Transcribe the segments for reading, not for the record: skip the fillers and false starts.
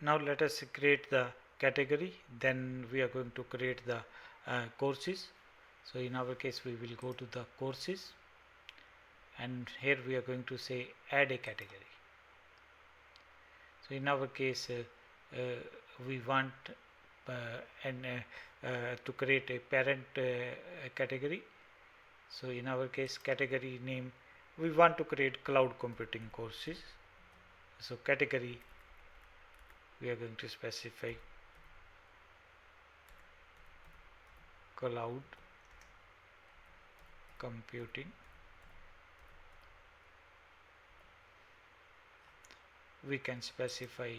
Now let us create the category, then we are going to create the courses. So in our case we will go to the courses, and here we are going to say add a category. So in our case we want to create a parent category. So in our case category name, we want to create cloud computing courses. So category we are going to specify cloud computing. We can specify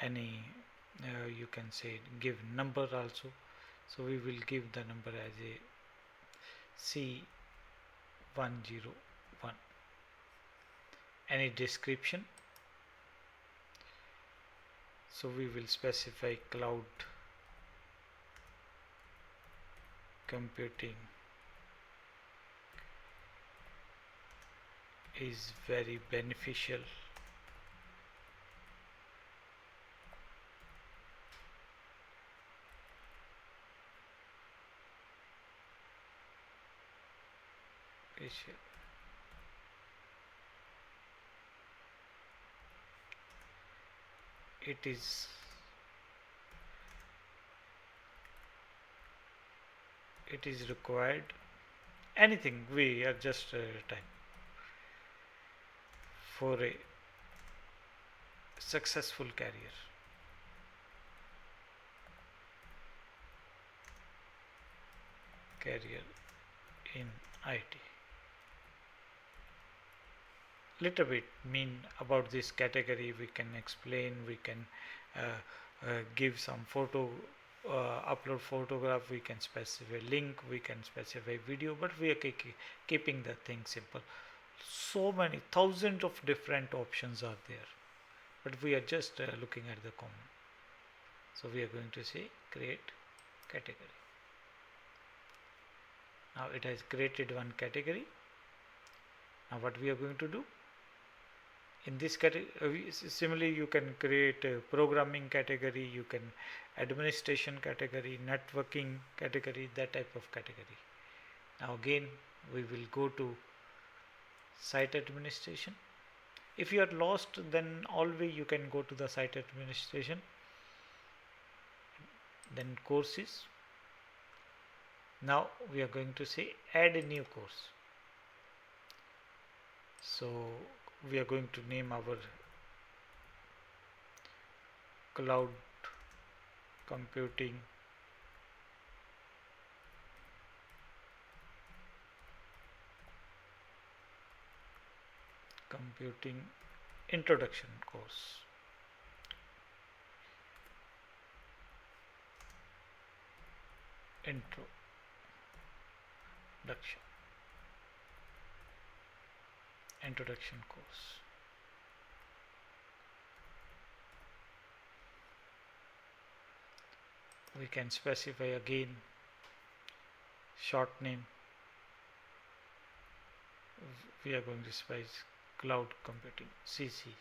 any you can say give number also. So we will give the number as a C101. Any description, so we will specify cloud computing is very beneficial it is required. Anything we are just type for a successful career. In IT. Little bit mean about this category we can explain, we can give some photo, upload photograph, we can specify link, we can specify video, but we are keeping the thing simple. So many thousands of different options are there, but we are just looking at the common. So we are going to say create category. Now it has created one category. Now what we are going to do in this category, similarly you can create a programming category, you can administration category, networking category, that type of category. Now again we will go to site administration. If you are lost, then always you can go to the site administration, then courses. Now we are going to say add a new course. So we are going to name our cloud computing introduction course. Introduction course. We can specify again short name. We are going to specify cloud computing CC,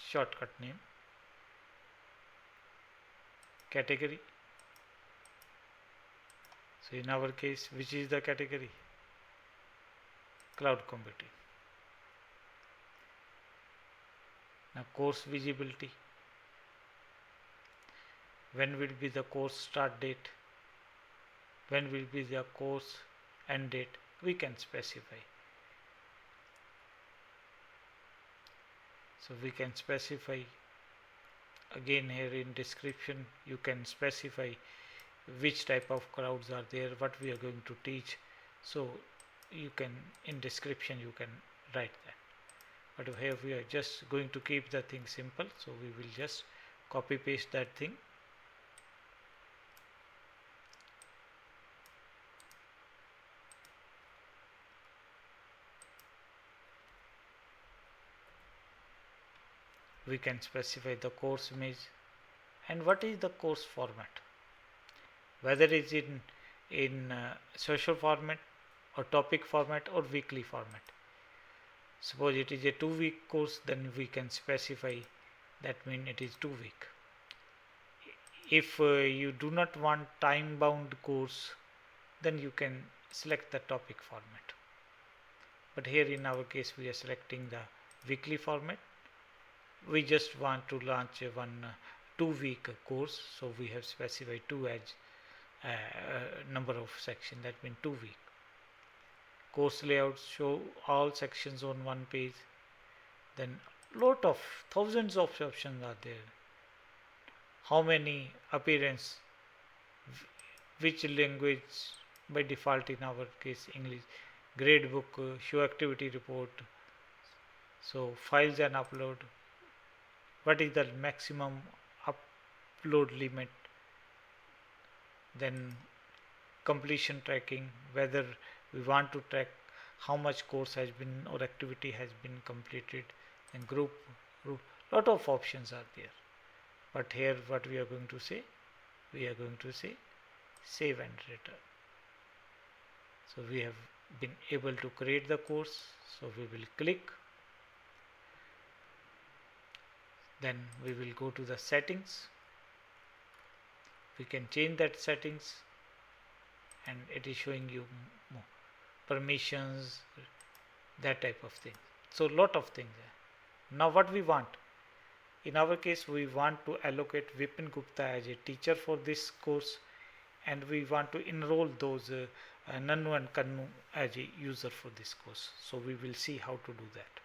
shortcut name. Category. So in our case, which is the category? Cloud computing. Now course visibility. When will be the course start date? When will be the course end date? We can specify. So we can specify again here in description. You can specify which type of clouds are there, what we are going to teach. So you can, in description you can write that. But here we are just going to keep the thing simple, so we will just copy paste that thing. We can specify the course image and what is the course format, whether it is in social format or topic format or weekly format. Suppose it is a 2-week course, then we can specify that means it is 2 week. If you do not want time bound course, then you can select the topic format. But here in our case we are selecting the weekly format. We just want to launch one 2 week course, so we have specified 2 as number of section, that means 2 week. Course layouts show all sections on one page. Then lot of thousands of options are there. How many appearance, which language, by default in our case English, grade book, show activity report, so files and upload, what is the maximum upload limit, then completion tracking, whether we want to track how much course has been or activity has been completed, and group, lot of options are there. But here what we are going to say, we are going to say save and return. So we have been able to create the course, so we will click, then we will go to the settings, we can change that settings, and it is showing you permissions, that type of thing. So lot of things. Now what we want, in our case we want to allocate Vipin Gupta as a teacher for this course, and we want to enroll those Nannu and Kannu as a user for this course. So we will see how to do that.